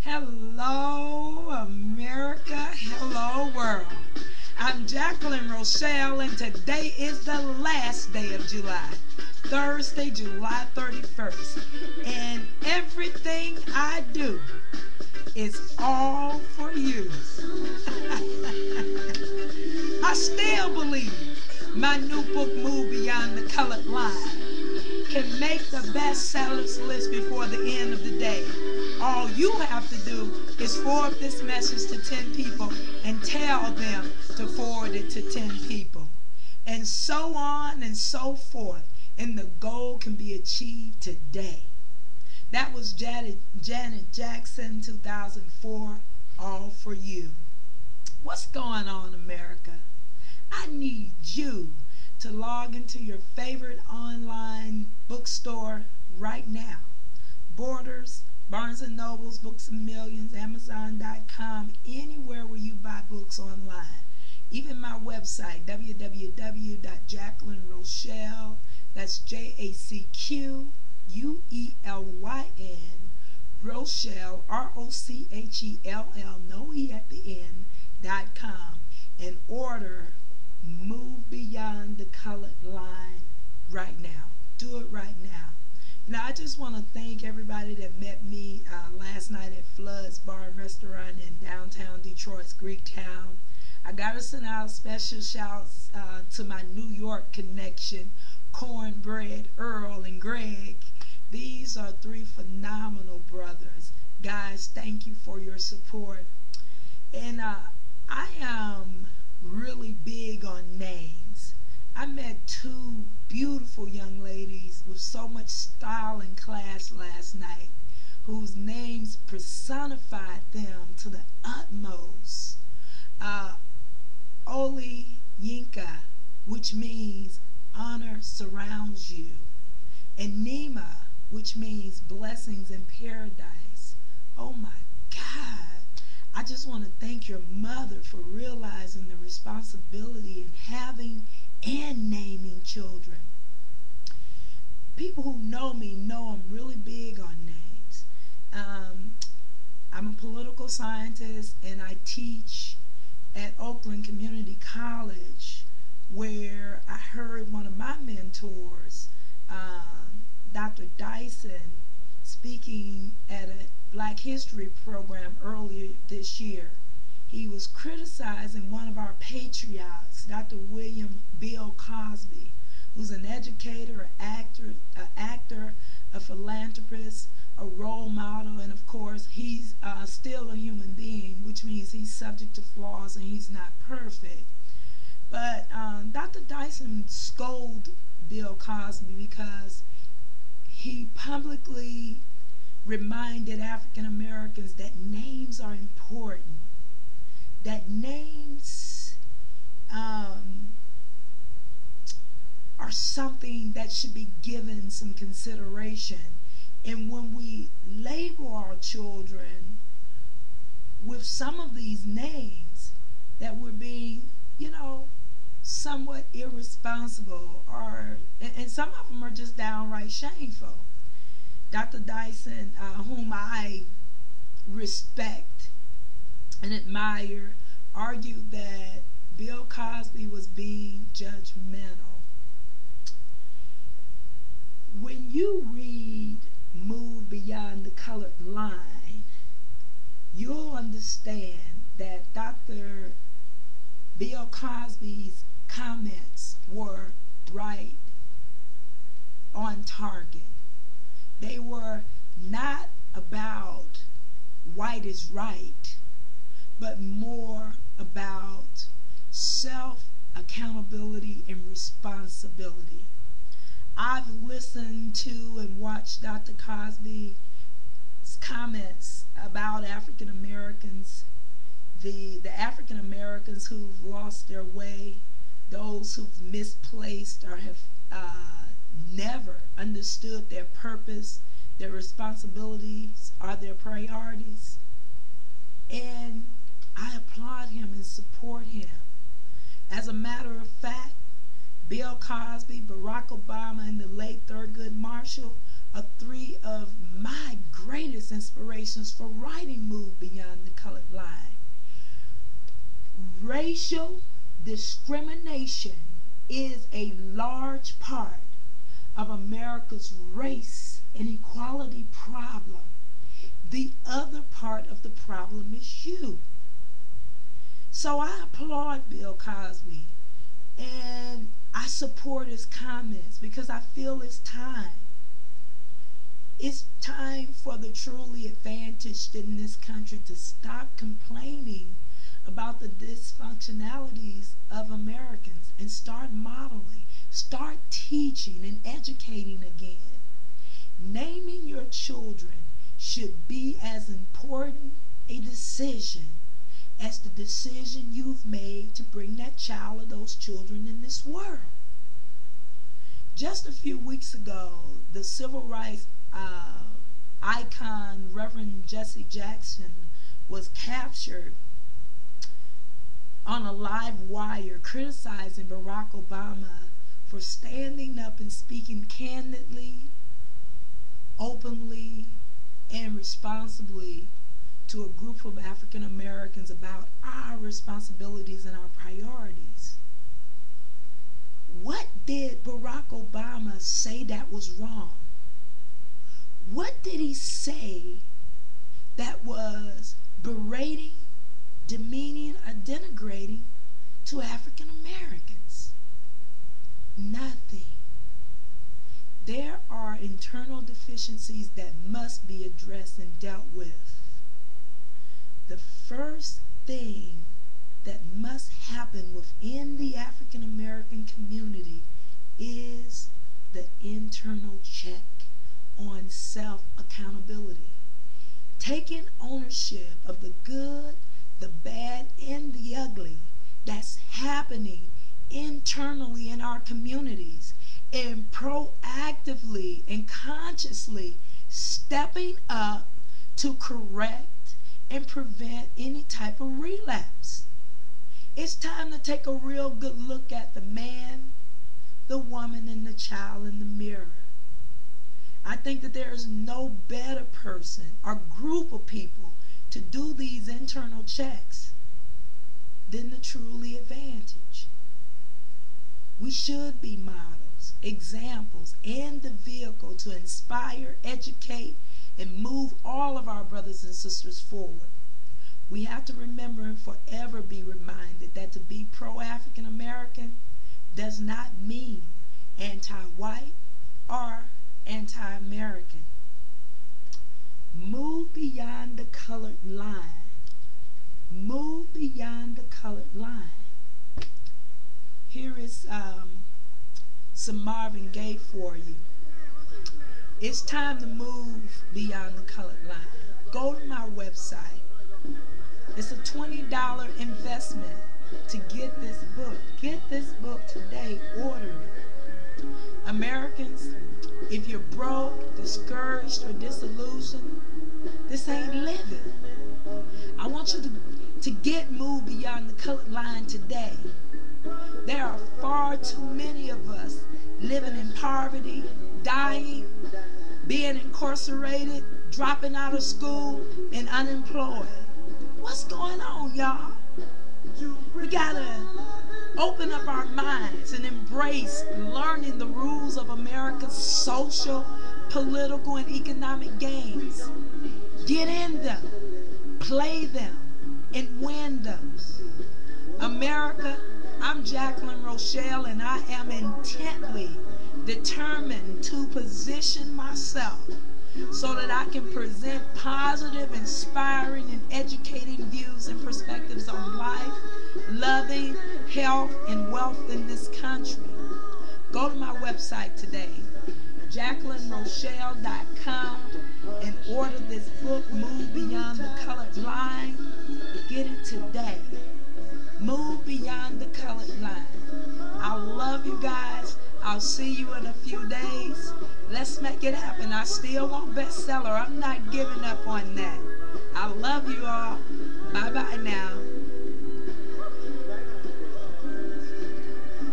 Hello, America. Hello, world. I'm Jacquelyn Rochell, and today is the last day of July, Thursday, July 31st. And everything I do is all for you. I still believe my new book, Move Beyond the Colored Line, can make the bestsellers list before the end of the day. All you have to do is forward this message to 10 people and tell them to forward it to 10 people. And so on and so forth. And the goal can be achieved today. That was Janet Jackson, 2004, All For You. What's going on, America? I need you to log into your favorite online bookstore right now. Borders, Barnes & Nobles, Books A Millions, Amazon.com, anywhere where you buy books online. Even my website, www.jacquelynrochell, that's JACQUELYN, Rochelle, ROCHELL, no E at the end.com, and order Move Beyond the Colored Line right now. Do it right now. Now, I just want to thank everybody that met me last night at Flood's Bar and Restaurant in downtown Detroit's Greektown. I got to send out special shouts to my New York connection, Cornbread, Earl, and Greg. These are three phenomenal brothers. Guys, thank you for your support. And I am really big on names. I met two beautiful young ladies with so much style and class last night, whose names personified them to the utmost. Oli Yinka, which means honor surrounds you, and Nima, which means blessings in paradise. Oh my God. I just want to thank your mother for realizing the responsibility in having and naming children. People who know me know I'm really big on names. I'm a political scientist, and I teach at Oakland Community College, where I heard one of my mentors, Dr. Dyson, speaking at a Black History program earlier this year. He was criticizing one of our patriots, Dr. Bill Cosby, who's an educator, an actor, a philanthropist, a role model, and of course he's still a human being, which means he's subject to flaws and he's not perfect. But Dr. Dyson scolded Bill Cosby because he publicly reminded African Americans that names are important, that names are something that should be given some consideration. And when we label our children with some of these names, that we're being, somewhat irresponsible, and some of them are just downright shameful. Dr. Dyson, whom I respect and admire, argued that Bill Cosby was being judgmental. When you read Move Beyond the Colored Line, you'll understand that Dr. Bill Cosby's comments were right on target. They were not about white is right, but more about self-accountability and responsibility. I've listened to and watched Dr. Cosby's comments about African Americans, the African Americans who've lost their way, those who've misplaced or have never understood their purpose, their responsibilities, or their priorities. And I applaud him and support him. As a matter of fact, Bill Cosby, Barack Obama, and the late Thurgood Marshall are three of my greatest inspirations for writing Move Beyond the Colored Line. Racial discrimination is a large part of America's race inequality problem. The other part of the problem is you. So I applaud Bill Cosby and I support his comments because I feel it's time. It's time for the truly advantaged in this country to stop complaining about the dysfunctionalities of Americans and start modeling, start teaching and educating again. Naming your children should be as important a decision as the decision you've made to bring that child or those children in this world. Just a few weeks ago, the civil rights icon Reverend Jesse Jackson was captured on a live wire criticizing Barack Obama for standing up and speaking candidly, openly, and responsibly to a group of African Americans about our responsibilities and our priorities. What did Barack Obama say that was wrong? What did he say that was berating, demeaning, or denigrating to African Americans? Nothing. There are internal deficiencies that must be addressed and dealt with. The first thing that must happen within the African American community is the internal check on self-accountability. Taking ownership of the good, the bad, and the ugly that's happening internally in our communities, and proactively and consciously stepping up to correct and prevent any type of relapse. It's time to take a real good look at the man, the woman, and the child in the mirror. I think that there is no better person or group of people to do these internal checks than the truly advantaged. We should be models, examples, and the vehicle to inspire, educate, and move all of our brothers and sisters forward. We have to remember and forever be reminded that to be pro-African American does not mean anti-white or anti-American. Move beyond the colored line. Move beyond the colored line. Here is some Marvin Gaye for you. It's time to move beyond the colored line. Go to my website. It's a $20 investment to get this book. Get this book today. Order it. Americans, if you're broke, discouraged, or disillusioned, this ain't living. I want you to get Move Beyond the Colored Line today. There are far too many of us living in poverty, dying, being incarcerated, dropping out of school, and unemployed. What's going on, y'all? We gotta open up our minds and embrace learning the rules of America's social, political, and economic games. Get in them, play them, and win them. America, I'm Jacquelyn Rochell, and I am intently determined to position myself so that I can present positive, inspiring, and educating views and perspectives on life, loving, health, and wealth in this country. Go to my website today, JacquelynRochelle.com, and order this book, Move Beyond the Colored Line. Get it today. Move Beyond the Colored Line. I love you guys. I'll see you in a few days. Let's make it happen. I still want bestseller. I'm not giving up on that. I love you all. Bye-bye now.